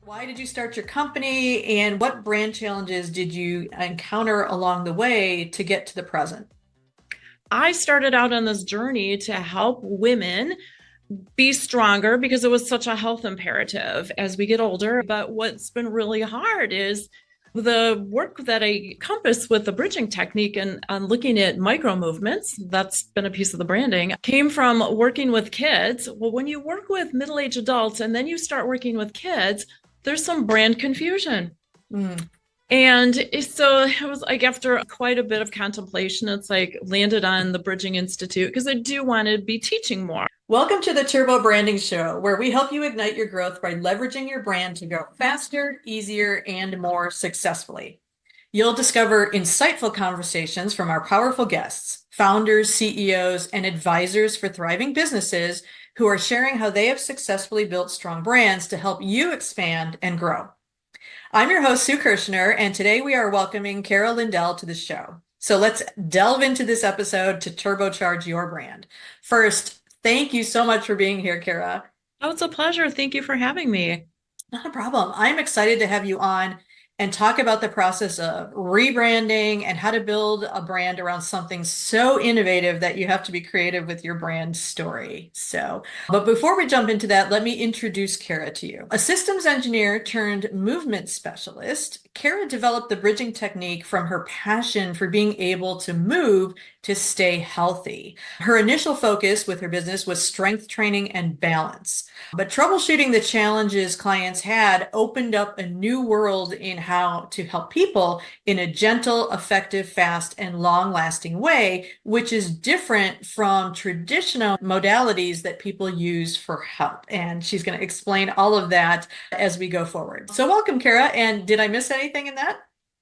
Why did you start your company and what brand challenges did you encounter along the way to get to the present? I started out on this journey to help women be stronger because it was such a health imperative as we get older. But what's been really hard is the work that I compass with the bridging technique and on looking at micro movements. That's been a piece of the branding, came from working with kids. Well, when you work with middle-aged adults and then you start working with kids, there's some brand confusion. Mm. And so it was like after quite a bit of contemplation, it's like landed on the Bridging Institute because I do want to be teaching more. Welcome to the Turbo Branding Show, where we help you ignite your growth by leveraging your brand to go faster, easier, and more successfully. You'll discover insightful conversations from our powerful guests, founders, CEOs, and advisors for thriving businesses who are sharing how they have successfully built strong brands to help you expand and grow. I'm your host, Sue Kirshner, and today we are welcoming Cara Lindell to the show. So let's delve into this episode to turbocharge your brand. First, thank you so much for being here, Cara. Oh, it's a pleasure. Thank you for having me. Not a problem. I'm excited to have you on and talk about the process of rebranding and how to build a brand around something so innovative that you have to be creative with your brand story. But before we jump into that, let me introduce Cara to you. A systems engineer turned movement specialist, Cara developed the bridging technique from her passion for being able to move to stay healthy. Her initial focus with her business was strength training and balance. But troubleshooting the challenges clients had opened up a new world in how to help people in a gentle, effective, fast, and long-lasting way, which is different from traditional modalities that people use for help. And she's going to explain all of that as we go forward. So welcome, Cara. And did I miss anything in that?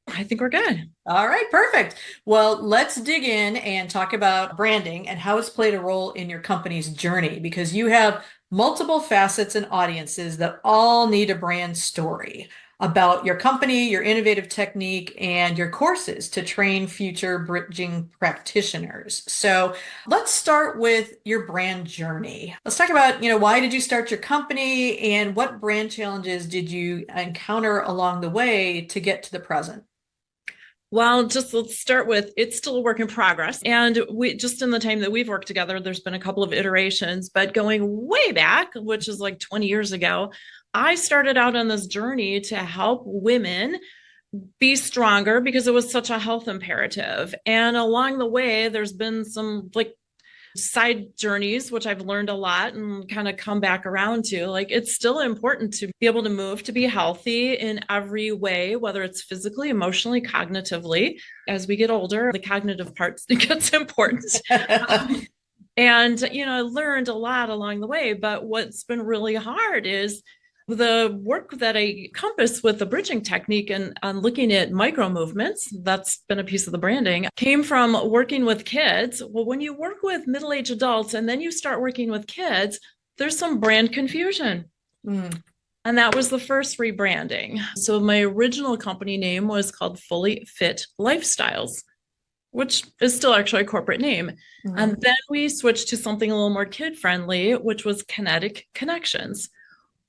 I think we're good. All right, perfect. Well, let's dig in and talk about branding and how it's played a role in your company's journey because you have multiple facets and audiences that all need a brand story about your company, your innovative technique, and your courses to train future bridging practitioners. So let's start with your brand journey. Let's talk about, why did you start your company and what brand challenges did you encounter along the way to get to the present? Well, just let's start with it's still a work in progress. And we just in the time that we've worked together, there's been a couple of iterations, but going way back, which is like 20 years ago, I started out on this journey to help women be stronger because it was such a health imperative. And along the way, there's been some like side journeys, which I've learned a lot and kind of come back around to. Like, it's still important to be able to move, to be healthy in every way, whether it's physically, emotionally, cognitively. As we get older, the cognitive part gets important. And, I learned a lot along the way. But what's been really hard is the work that I compass with the bridging technique and on looking at micro movements. That's been a piece of the branding, came from working with kids. Well, when you work with middle-aged adults and then you start working with kids, there's some brand confusion. Mm. And that was the first rebranding. So my original company name was called Fully Fit Lifestyles, which is still actually a corporate name. Mm. And then we switched to something a little more kid-friendly, which was Kinetic Connections,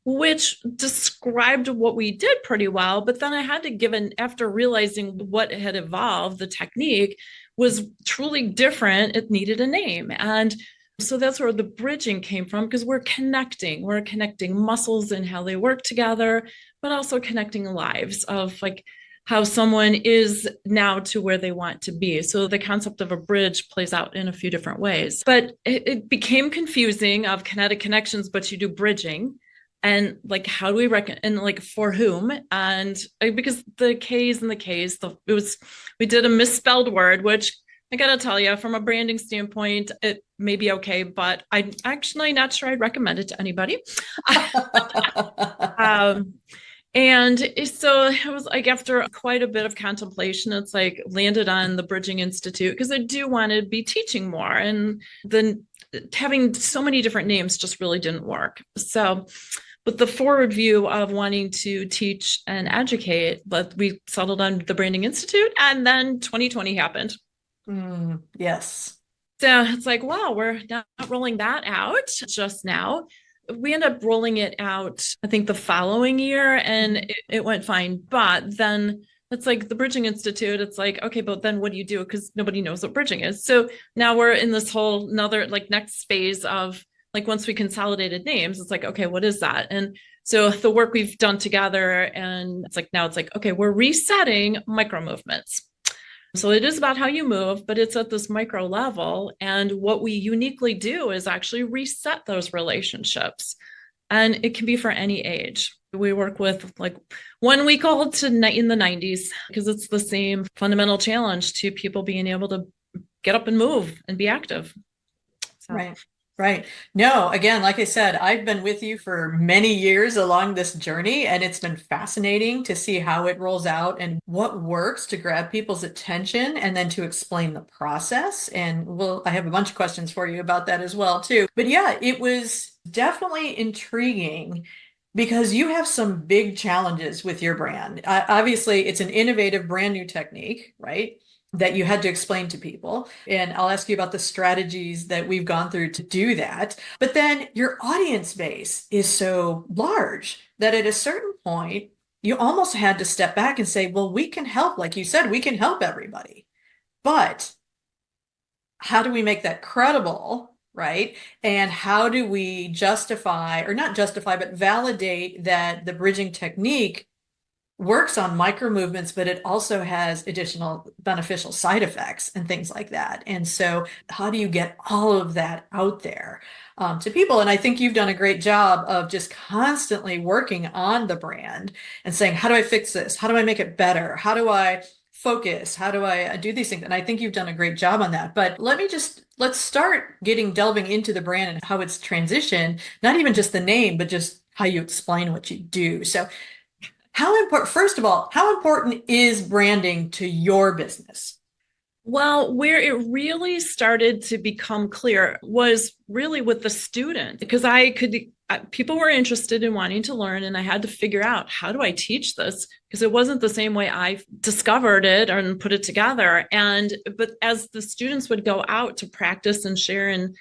which described what we did pretty well. But then I had to give after realizing what had evolved, the technique was truly different. It needed a name. And so that's where the bridging came from, because we're connecting muscles and how they work together, but also connecting lives of like how someone is now to where they want to be. So the concept of a bridge plays out in a few different ways, but it became confusing of kinetic connections, but you do bridging. And like, how do we reckon, and like for whom? And because the K's and the K's, we did a misspelled word, which I gotta tell you, from a branding standpoint, it may be okay, but I'm actually not sure I'd recommend it to anybody. um, and so it was like after quite a bit of contemplation, it's like landed on the Bridging Institute because I do want to be teaching more. And then having so many different names just really didn't work. So with the forward view of wanting to teach and educate, but we settled on the Branding Institute, and then 2020 happened. Yes. So it's like, wow, we're not rolling that out just now. we ended up rolling it out, I think the following year, and it went fine. But then it's like the Bridging Institute, it's like, okay, but then what do you do? Because nobody knows what bridging is. So now we're in this whole another like next phase of like once we consolidated names, it's like, okay, what is that? And so the work we've done together, and it's like now it's like, okay, we're resetting micro movements. So it is about how you move, but it's at this micro level. And what we uniquely do is actually reset those relationships. And it can be for any age. We work with like 1 week old to in the 90s because it's the same fundamental challenge to people being able to get up and move and be active. So. Right. Right. No, again, like I said, I've been with you for many years along this journey, and it's been fascinating to see how it rolls out and what works to grab people's attention and then to explain the process. And I have a bunch of questions for you about that as well, too. But yeah, it was definitely intriguing because you have some big challenges with your brand. Obviously, it's an innovative, brand new technique, right? That you had to explain to people. And I'll ask you about the strategies that we've gone through to do that. But then your audience base is so large that at a certain point, you almost had to step back and say, well, we can help. Like you said, we can help everybody. But how do we make that credible? Right. And how do we justify, or not justify, but validate that the bridging technique works on micro movements, but it also has additional beneficial side effects and things like that. And so how do you get all of that out there to people? And I think you've done a great job of just constantly working on the brand and saying, how do I fix this? How do I make it better? How do I focus? How do I do these things? And I think you've done a great job on that. But let's start delving into the brand and how it's transitioned, not even just the name, but just how you explain what you do. So first of all, how important is branding to your business? Well, where it really started to become clear was really with the student, because people were interested in wanting to learn, and I had to figure out, how do I teach this? Because it wasn't the same way I discovered it and put it together. But as the students would go out to practice and share and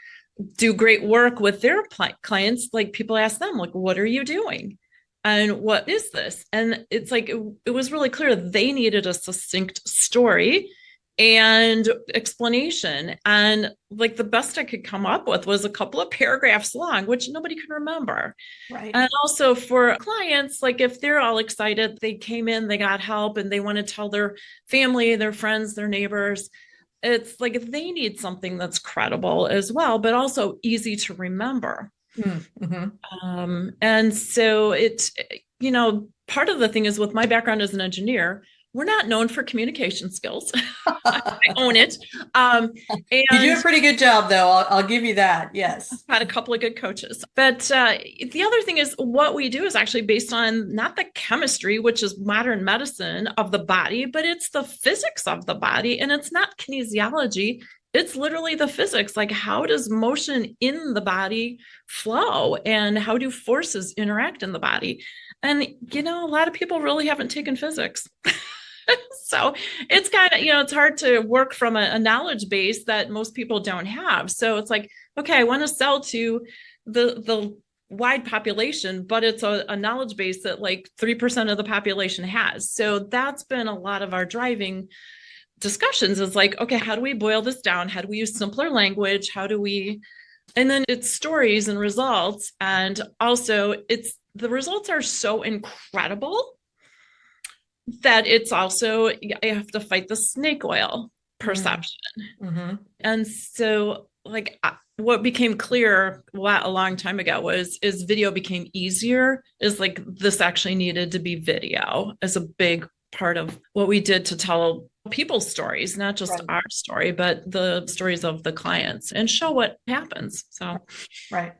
do great work with their clients, like people ask them, like, what are you doing? And what is this? And it's like, it was really clear they needed a succinct story and explanation. And like the best I could come up with was a couple of paragraphs long, which nobody could remember. Right. And also for clients, like if they're all excited, they came in, they got help, and they want to tell their family, their friends, their neighbors. It's like they need something that's credible as well, but also easy to remember. And so part of the thing is, with my background as an engineer, we're not known for communication skills. I own it. And you do a pretty good job, though. I'll give you that. Yes. I've had a couple of good coaches. But the other thing is, what we do is actually based on not the chemistry, which is modern medicine of the body, but it's the physics of the body. And it's not kinesiology. It's literally the physics, like how does motion in the body flow and how do forces interact in the body? And, a lot of people really haven't taken physics. So it's kind of, it's hard to work from a knowledge base that most people don't have. So it's like, okay, I want to sell to the wide population, but it's a knowledge base that like 3% of the population has. So that's been a lot of our driving discussions, is like, okay, how do we boil this down? How do we use simpler language? And then it's stories and results. And also the results are so incredible that it's also, you have to fight the snake oil perception. Mm-hmm. And so like what became clear a long time ago is video became easier, is like this actually needed to be video as a big part of what we did to tell people's stories, not just our story, but the stories of the clients, and show what happens. So, right.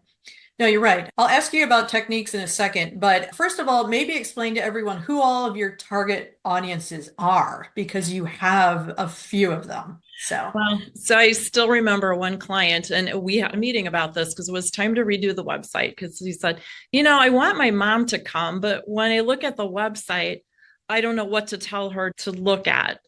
No, you're right. I'll ask you about techniques in a second, but first of all, maybe explain to everyone who all of your target audiences are, because you have a few of them. So I still remember one client, and we had a meeting about this because it was time to redo the website, because he said, I want my mom to come, but when I look at the website, I don't know what to tell her to look at.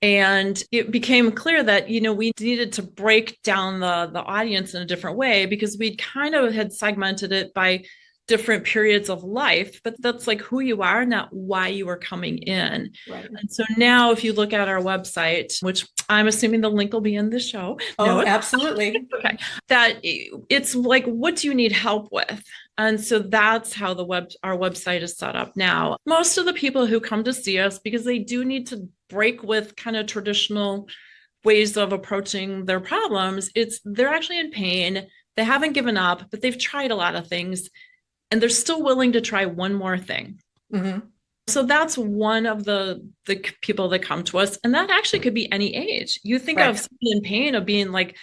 And it became clear that, we needed to break down the audience in a different way because we kind of had segmented it by different periods of life, but that's like who you are, not why you are coming in. Right. And so now if you look at our website, which I'm assuming the link will be in the show. Oh, No, absolutely. okay. That it's like, what do you need help with? And so that's how our website is set up now. Most of the people who come to see us, because they do need to break with kind of traditional ways of approaching their problems, they're actually in pain. They haven't given up, but they've tried a lot of things and they're still willing to try one more thing. Mm-hmm. So that's one of the people that come to us. And that actually could be any age. You think Right. of somebody in pain of being like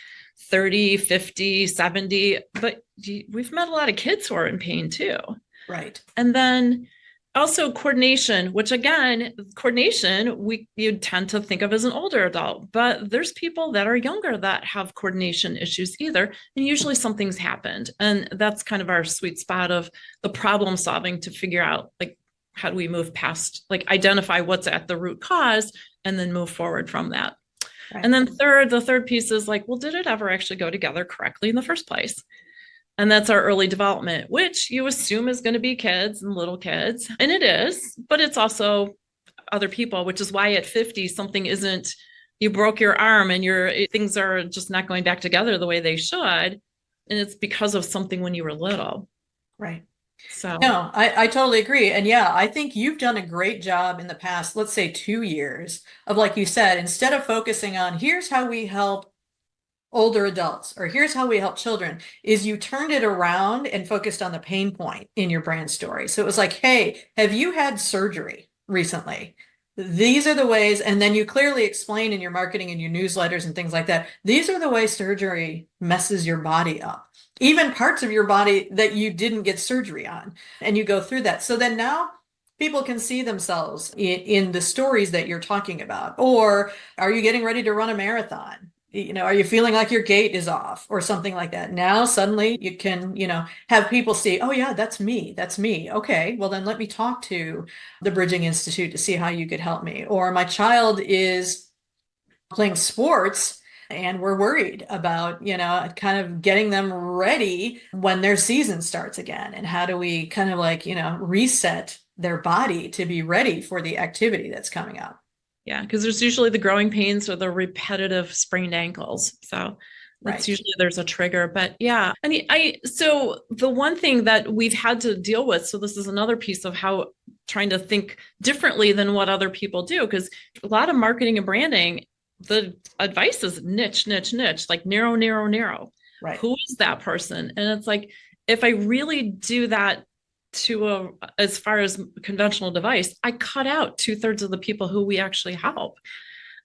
30, 50, 70, but we've met a lot of kids who are in pain too. Right. And then also coordination, which again, coordination, you tend to think of as an older adult, but there's people that are younger that have coordination issues either. And usually something's happened. And that's kind of our sweet spot of the problem solving to figure out like, how do we move past, like identify what's at the root cause and then move forward from that. Right. And then the third piece is like, well, did it ever actually go together correctly in the first place? And that's our early development, which you assume is going to be kids and little kids. And it is, but it's also other people, which is why at 50, something isn't, you broke your arm and things are just not going back together the way they should. And it's because of something when you were little. Right. So No, I totally agree. And yeah, I think you've done a great job in the past, let's say 2 years of, like you said, instead of focusing on here's how we help older adults or here's how we help children, is you turned it around and focused on the pain point in your brand story. So it was like, hey, have you had surgery recently? These are the ways, and then you clearly explain in your marketing and your newsletters and things like that. These are the ways surgery messes your body up, even parts of your body that you didn't get surgery on. And you go through that. So then now people can see themselves in the stories that you're talking about. Or are you getting ready to run a marathon? Are you feeling like your gait is off or something like that? Now suddenly you can, have people see, oh yeah, that's me. That's me. Okay, well then let me talk to the Bridging Institute to see how you could help me. Or my child is playing sports and we're worried about, kind of getting them ready when their season starts again. And how do we kind of like, reset their body to be ready for the activity that's coming up? yeah, because there's usually the growing pains or the repetitive sprained ankles. So that's Right. usually there's a trigger. But yeah, so the one thing that we've had to deal with, so this is another piece of how trying to think differently than what other people do, because a lot of marketing and branding, the advice is niche, niche, niche, like narrow, narrow, narrow. Right. Who is that person? And it's like, if I really do that as far as conventional device, I cut out 2/3 of the people who we actually help.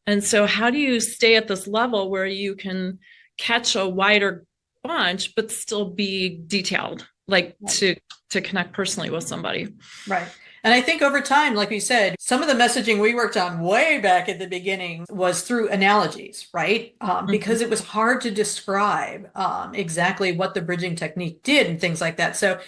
And so how do you stay at this level where you can catch a wider bunch, but still be detailed, like Right. to connect personally with somebody? Right. And I think over time, like we said, some of the messaging we worked on way back at the beginning was through analogies, right? Mhm. Because it was hard to describe exactly what the bridging technique did and things like that. So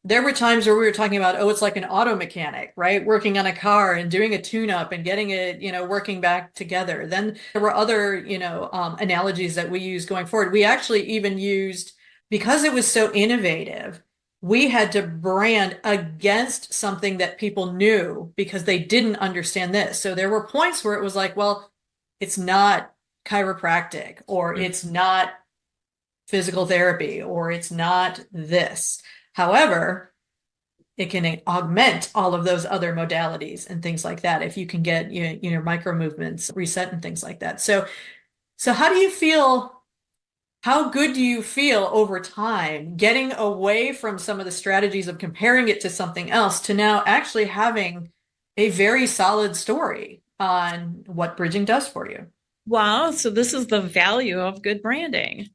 there were times where we were talking about, oh, it's like an auto mechanic, right? Working on a car and doing a tune-up and getting it, working back together. Then there were other, analogies that we used going forward. We actually even used, because it was so innovative, we had to brand against something that people knew because they didn't understand this. So there were points where it was like, well, it's not chiropractic, or it's not physical therapy, or it's not this. However, it can augment all of those other modalities and things like that if you can get micro movements reset and things like that. So how do you feel? How good do you feel over time getting away from some of the strategies of comparing it to something else to now actually having a very solid story on what bridging does for you? Wow. So this is the value of good branding.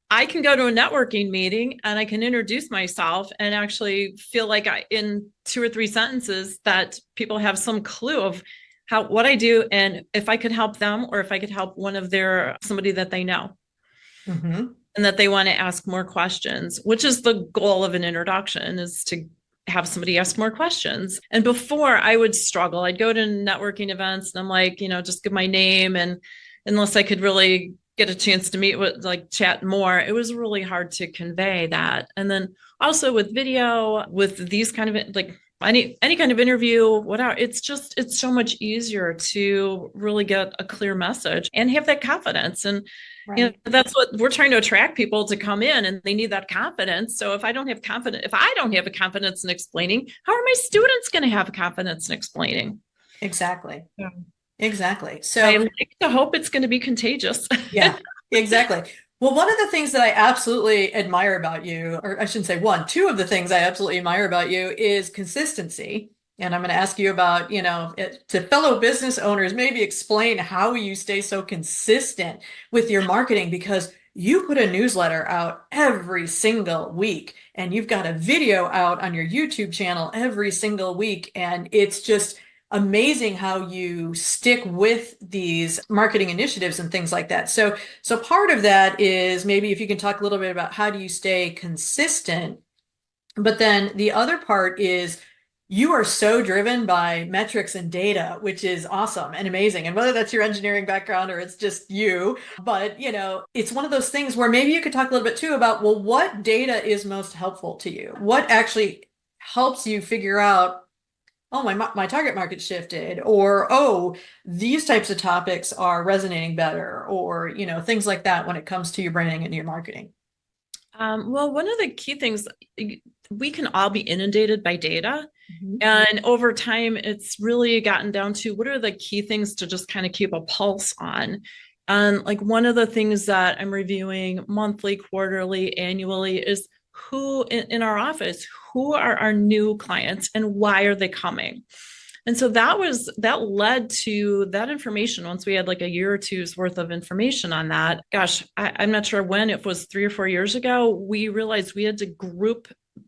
I can go to a networking meeting and I can introduce myself and actually feel like in 2 or 3 sentences that people have some clue of what I do and if I could help them or if I could help somebody that they know. Mm-hmm. And that they want to ask more questions, which is the goal of an introduction, is to have somebody ask more questions. And before I would struggle, I'd go to networking events and I'm like, just give my name. And unless I could really get a chance to meet with like chat more, it was really hard to convey that. And then also with video, with these kind of like any kind of interview, whatever, it's so much easier to really get a clear message and have that confidence. And Right. that's what we're trying to attract people to come in, and they need that confidence. So if I don't have a confidence in explaining, how are my students going to have a confidence in explaining? Exactly. Yeah. Exactly. I So like to hope it's going to be contagious. yeah, exactly. Well, one of the things that I absolutely admire about you, or I shouldn't say one, two of the things I absolutely admire about you is consistency. And I'm going to ask you about, to fellow business owners, maybe explain how you stay so consistent with your marketing because you put a newsletter out every single week and you've got a video out on your YouTube channel every single week. And it's just amazing how you stick with these marketing initiatives and things like that. So part of that is maybe if you can talk a little bit about how do you stay consistent, but then the other part is you are so driven by metrics and data, which is awesome and amazing. And whether that's your engineering background or it's just you, but it's one of those things where maybe you could talk a little bit too about, well, what data is most helpful to you? What actually helps you figure out, oh, my target market shifted, or oh, these types of topics are resonating better, or things like that when it comes to your branding and your marketing. Well, one of the key things, we can all be inundated by data. Mhm. And over time, it's really gotten down to what are the key things to just kind of keep a pulse on. And like one of the things that I'm reviewing monthly, quarterly, annually is who in our office, who are our new clients and why are they coming? And so that led to that information. Once we had like a year or two's worth of information on that, gosh, I'm not sure when, it was 3 or 4 years ago, we realized we had to group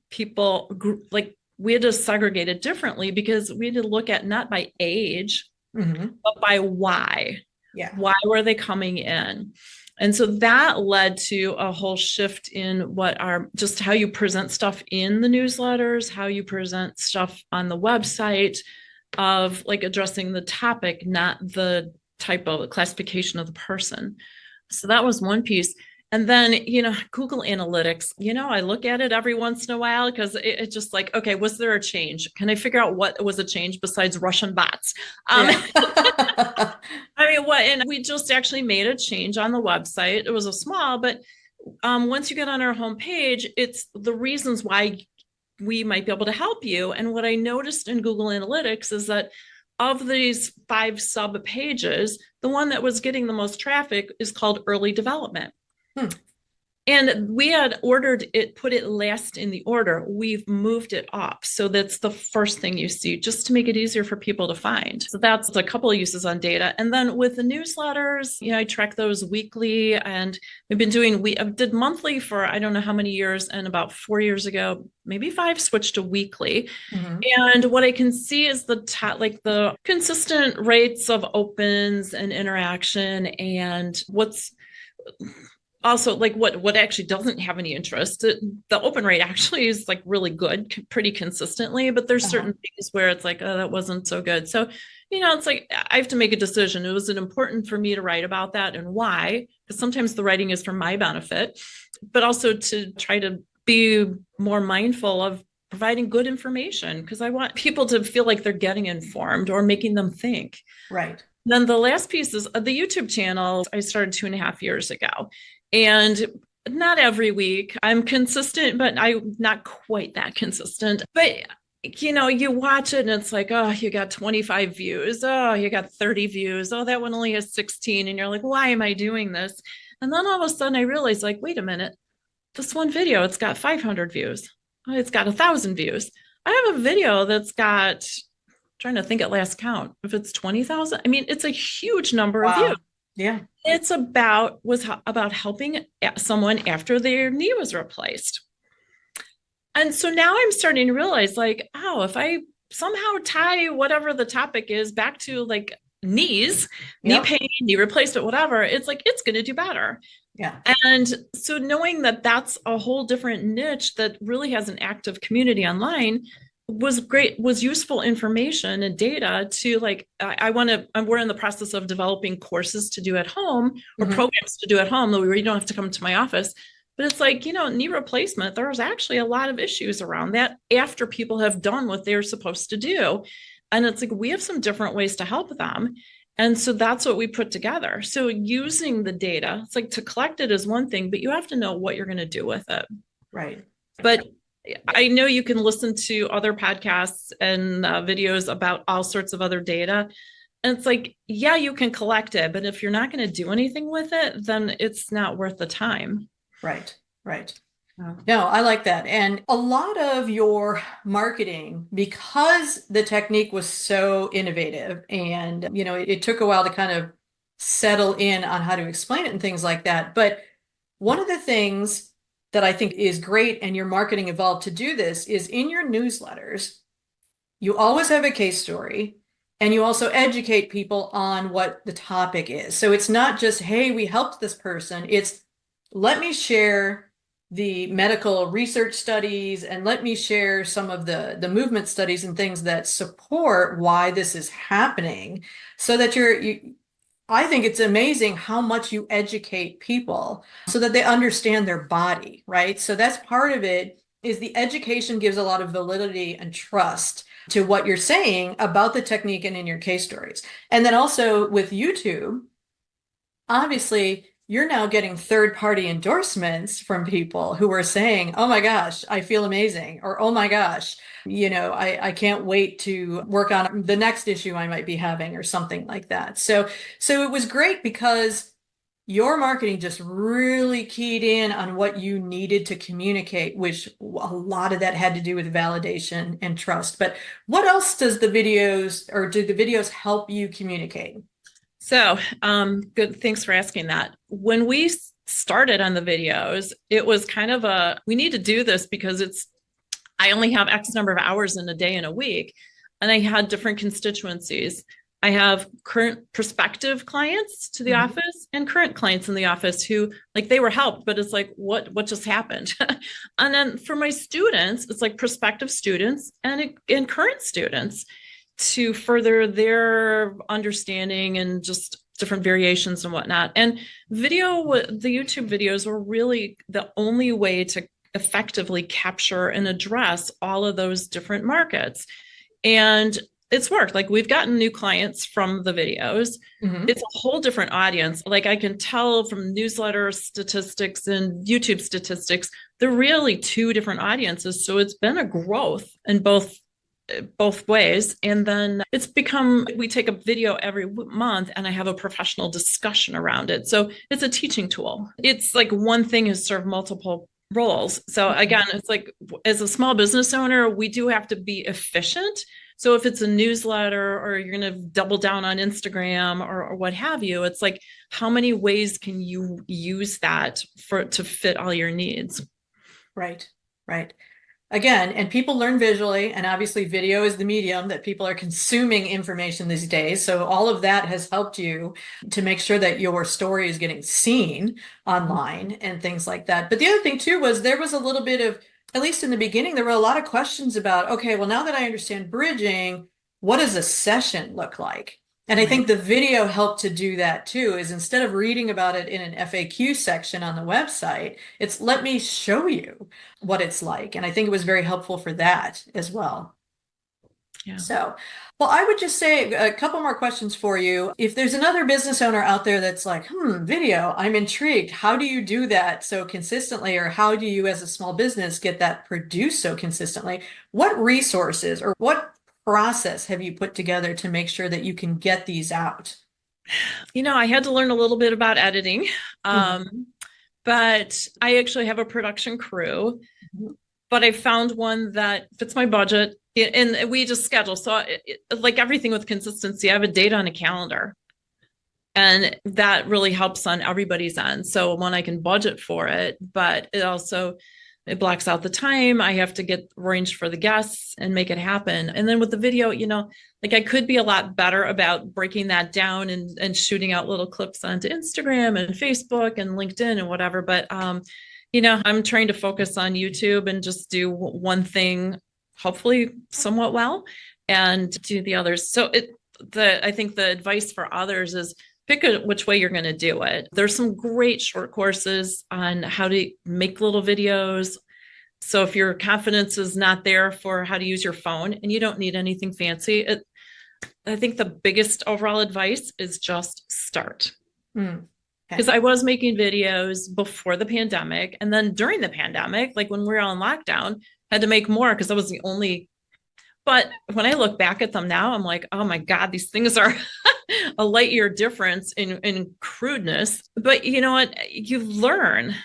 people, like we had to segregate it differently because we had to look at not by age, Mhm. but by why. Yeah. Why were they coming in? And so that led to a whole shift in just how you present stuff in the newsletters, how you present stuff on the website, of like addressing the topic, not the type of classification of the person. So that was one piece. And then, Google Analytics, I look at it every once in a while because it's just like, okay, was there a change? Can I figure out what was a change besides Russian bots? Yeah. I mean, what? And we just actually made a change on the website. It was a small, but once you get on our homepage, it's the reasons why we might be able to help you. And what I noticed in Google Analytics is that of these 5 sub pages, the one that was getting the most traffic is called early development. Hmm. And we had ordered it, put it last in the order. We've moved it up. So that's the first thing you see, just to make it easier for people to find. So that's a couple of uses on data. And then with the newsletters, I track those weekly, and I did monthly for I don't know how many years. And about 4 years ago, maybe 5, switched to weekly. Mhm. And what I can see is the consistent rates of opens and interaction, and what's also like what actually doesn't have any interest. The open rate actually is like really good, pretty consistently, but there's certain things where it's like, oh, that wasn't so good. So it's like I have to make a decision. Was it important for me to write about that, and why? Because sometimes the writing is for my benefit, but also to try to be more mindful of providing good information, because I want people to feel like they're getting informed or making them think. Right. Then the last piece is the YouTube channel. I started 2.5 years ago. And not every week. I'm consistent, but I'm not quite that consistent. But you watch it and it's like, oh, you got 25 views. Oh, you got 30 views. Oh, that one only has 16. And you're like, why am I doing this? And then all of a sudden I realized, like, wait a minute, this one video, it's got 500 views. Oh, it's got 1,000 views. I have a video that's got, trying to think at last count, if it's 20,000. I mean, it's a huge number of views. Wow. Yeah. It's about helping someone after their knee was replaced. And so now I'm starting to realize, like, oh, if I somehow tie whatever the topic is back to like knees, knee pain, knee replacement, whatever, it's like it's going to do better. Yeah. And so knowing that that's a whole different niche that really has an active community online, was great, was useful information and data to like, we're in the process of developing courses to do at home or Hmm. programs to do at home where you don't have to come to my office. But it's like, knee replacement, there's actually a lot of issues around that after people have done what they're supposed to do. And it's like, we have some different ways to help them. And so that's what we put together. So using the data, it's like to collect it is one thing, but you have to know what you're going to do with it. Right. But I know you can listen to other podcasts and videos about all sorts of other data. And it's like, yeah, you can collect it, but if you're not going to do anything with it, then it's not worth the time. Right. Right. Yeah. No, I like that. And a lot of your marketing, because the technique was so innovative and, it took a while to kind of settle in on how to explain it and things like that. But one of the things that I think is great, and your marketing evolved to do this, is in your newsletters, you always have a case story and you also educate people on what the topic is. So it's not just, hey, we helped this person. It's let me share the medical research studies and let me share some of the movement studies and things that support why this is happening so that I think it's amazing how much you educate people so that they understand their body, right? So that's part of it is the education gives a lot of validity and trust to what you're saying about the technique and in your case stories. And then also with YouTube, obviously you're now getting third-party endorsements from people who are saying, oh my gosh, I feel amazing, or oh my gosh, I can't wait to work on the next issue I might be having, or something like that. So it was great because your marketing just really keyed in on what you needed to communicate, which a lot of that had to do with validation and trust. But what else does the videos, or do the videos help you communicate? So, good. Thanks for asking that. When we started on the videos, it was kind of we need to do this because I only have X number of hours in a day and a week. And I had different constituencies. I have current prospective clients to the Mhm. office and current clients in the office who like they were helped, but it's like, what just happened? And then for my students, it's like prospective students and current students to further their understanding and just different variations and whatnot. And the YouTube videos were really the only way to effectively capture and address all of those different markets. And it's worked. Like we've gotten new clients from the videos. Mhm. It's a whole different audience. Like I can tell from newsletter statistics and YouTube statistics, they're really two different audiences. So it's been a growth in both ways. And then it's become, we take a video every month and I have a professional discussion around it. So it's a teaching tool. It's like one thing has served multiple roles. So again, it's like as a small business owner, we do have to be efficient. So if it's a newsletter or you're going to double down on Instagram or what have you, it's like, how many ways can you use that to fit all your needs? Right, right. Again, and people learn visually, and obviously video is the medium that people are consuming information these days. So all of that has helped you to make sure that your story is getting seen online and things like that. But the other thing too was there was a little bit of, at least in the beginning, there were a lot of questions about, okay, well, now that I understand bridging, what does a session look like? And I Right. think the video helped to do that too, is instead of reading about it in an FAQ section on the website, it's let me show you what it's like. And I think it was very helpful for that as well. Yeah. So, well, I would just say a couple more questions for you. If there's another business owner out there that's like, video, I'm intrigued. How do you do that so consistently? Or how do you, as a small business, get that produced so consistently? What resources or what process have you put together to make sure that you can get these out? I had to learn a little bit about editing. Mhm. Um, but I actually have a production crew, but I found one that fits my budget and we just schedule. So like everything with consistency, I have a date on a calendar and that really helps on everybody's end. So when I can budget for it, but it blocks out the time. I have to get arranged for the guests and make it happen. And then with the video, like I could be a lot better about breaking that down and shooting out little clips onto Instagram and Facebook and LinkedIn and whatever. But I'm trying to focus on YouTube and just do one thing hopefully somewhat well, and do the others. So I think the advice for others is pick which way you're going to do it. There's some great short courses on how to make little videos. So if your confidence is not there for how to use your phone and you don't need anything fancy, I think the biggest overall advice is just start. Mm. Because Okay. I was making videos before the pandemic. And then during the pandemic, like when we were on lockdown, had to make more because I was the only. But when I look back at them now, I'm like, oh my God, these things are a light year difference in crudeness. But you know what? You learn.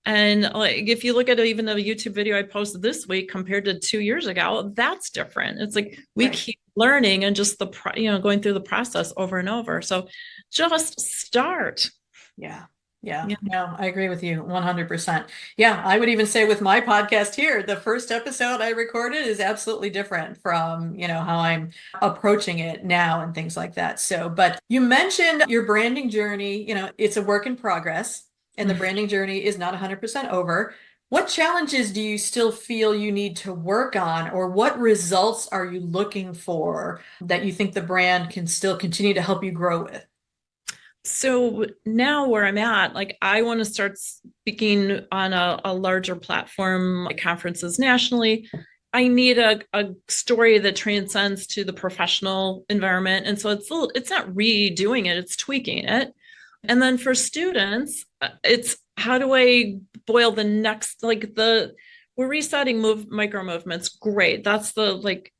And like if you look at even the YouTube video I posted this week compared to 2 years ago, that's different. It's like we Right. keep learning and just going through the process over and over. So just start. Yeah. Yeah. Yeah. No, I agree with you 100%. Yeah. I would even say with my podcast here, the first episode I recorded is absolutely different from, how I'm approaching it now and things like that. So, but you mentioned your branding journey, it's a work in progress and the branding journey is not 100% over. What challenges do you still feel you need to work on, or what results are you looking for that you think the brand can still continue to help you grow with? So now where I'm at, like I want to start speaking on a larger platform, like conferences nationally. I need a story that transcends to the professional environment. And so it's not redoing it, it's tweaking it. And then for students, it's how do I boil the next, like we're resetting micro movements. Great. That's the like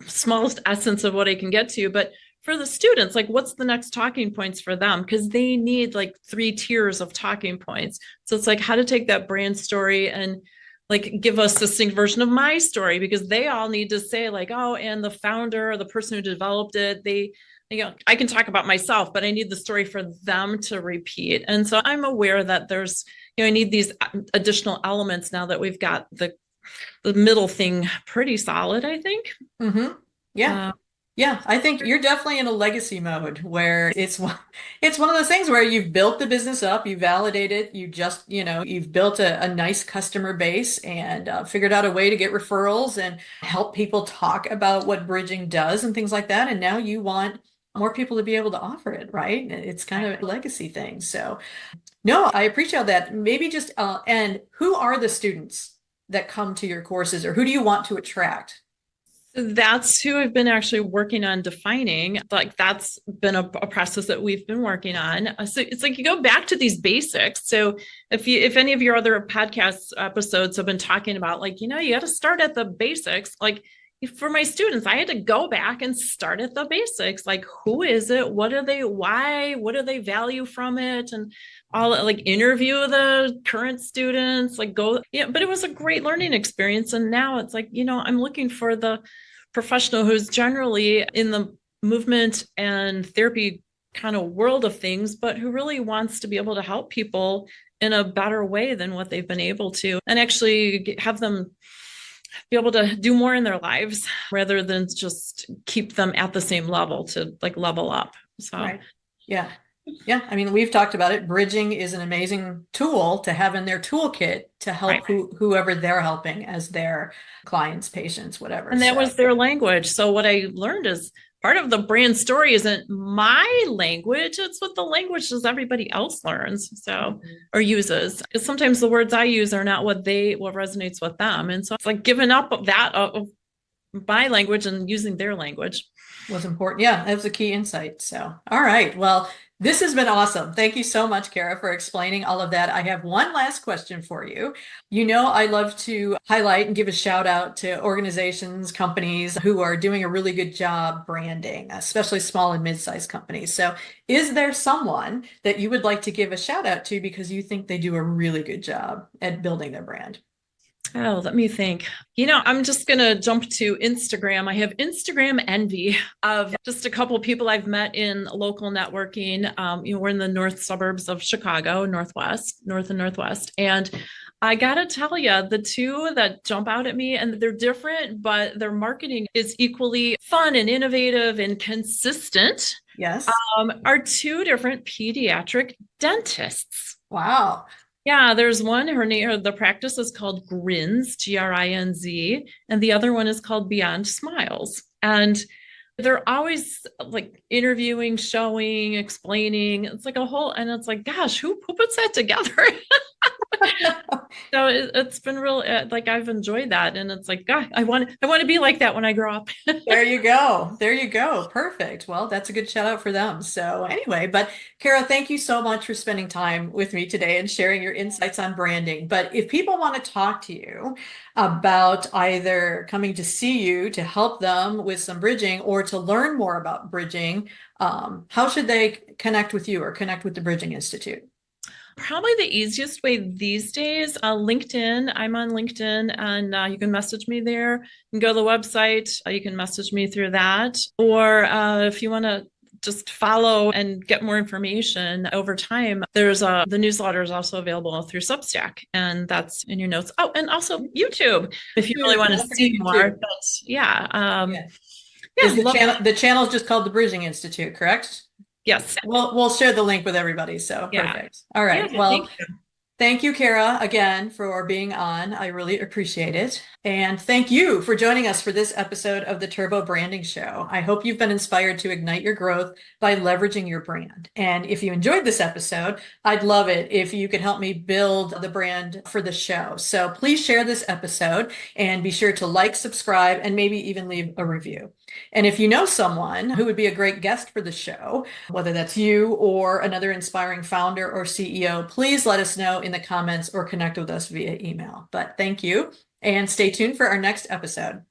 smallest essence of what I can get to. But for the students, like what's the next talking points for them? Because they need like 3 tiers of talking points. So it's like how to take that brand story and like give a succinct version of my story, because they all need to say like, oh, and the founder or the person who developed it, I can talk about myself, but I need the story for them to repeat. And so I'm aware that I need these additional elements now that we've got the middle thing pretty solid, I think. Mm-hmm. Yeah. Uh, Yeah, I think you're definitely in a legacy mode where it's one of those things where you've built the business up, you validate it, you've built a nice customer base and figured out a way to get referrals and help people talk about what bridging does and things like that. And now you want more people to be able to offer it, right? It's kind of a legacy thing. So, no, I appreciate that. Maybe just and who are the students that come to your courses, or who do you want to attract? That's who I've been actually working on defining. Like that's been a process that we've been working on. So it's like you go back to these basics. So if any of your other podcast episodes have been talking about like, you got to start at the basics. Like for my students, I had to go back and start at the basics. Like who is it? What are they? Why? What do they value from it? And all like interview the current students, like go, yeah, but it was a great learning experience. And now it's like, I'm looking for the professional who's generally in the movement and therapy kind of world of things, but who really wants to be able to help people in a better way than what they've been able to, and actually have them be able to do more in their lives rather than just keep them at the same level to like level up. So, Right. Yeah. Yeah. I mean, we've talked about it. Bridging is an amazing tool to have in their toolkit to right. help whoever they're helping as their clients, patients, whatever. And that So, was their language. So what I learned is part of the brand story isn't my language, it's what the language is everybody else learns, so mhm. or uses. Because sometimes the words I use are not what resonates with them. And so it's like giving up of that of my language and using their language. Was important. Yeah, that was a key insight. So, all right. Well, this has been awesome. Thank you so much, Kara, for explaining all of that. I have one last question for you. I love to highlight and give a shout out to organizations, companies who are doing a really good job branding, especially small and mid-sized companies. So, is there someone that you would like to give a shout out to because you think they do a really good job at building their brand? Oh, let me think. I'm just going to jump to Instagram. I have Instagram envy of just a couple of people I've met in local networking. We're in the north suburbs of Chicago, north and northwest. And I got to tell you, the two that jump out at me, and they're different, but their marketing is equally fun and innovative and consistent, Yes. are two different pediatric dentists. Wow. Yeah, there's one, her name, the practice is called Grins, Grinz, and the other one is called Beyond Smiles. And they're always like interviewing, showing, explaining. It's like a whole, and it's like, gosh, who puts that together? So it's been real, like I've enjoyed that. And it's like, God, I want to be like that when I grow up. There you go. There you go. Perfect. Well, that's a good shout out for them. So anyway, but Cara, thank you so much for spending time with me today and sharing your insights on branding. But if people want to talk to you about either coming to see you to help them with some bridging or to learn more about bridging, how should they connect with you or connect with the Bridging Institute? Probably the easiest way these days, LinkedIn. I'm on LinkedIn and you can message me there. You can go to the website. You can message me through that. Or if you want to just follow and get more information over time, there's the newsletter is also available through Substack, and that's in your notes. Oh, and also YouTube if you really YouTube, want to don't forget see more. YouTube. But yeah, Yeah. yeah, Is love. the channel is just called the Bridging Institute, correct? Yes, We'll share the link with everybody. So yeah, perfect. All yeah. right. Thank Well, you. thank you, Cara, again for being on. I really appreciate it. And thank you for joining us for this episode of the Turbo Branding Show. I hope you've been inspired to ignite your growth by leveraging your brand. And if you enjoyed this episode, I'd love it if you could help me build the brand for the show. So please share this episode and be sure to like, subscribe, and maybe even leave a review. And if you know someone who would be a great guest for the show, whether that's you or another inspiring founder or CEO, please let us know in the comments or connect with us via email. But thank you and stay tuned for our next episode.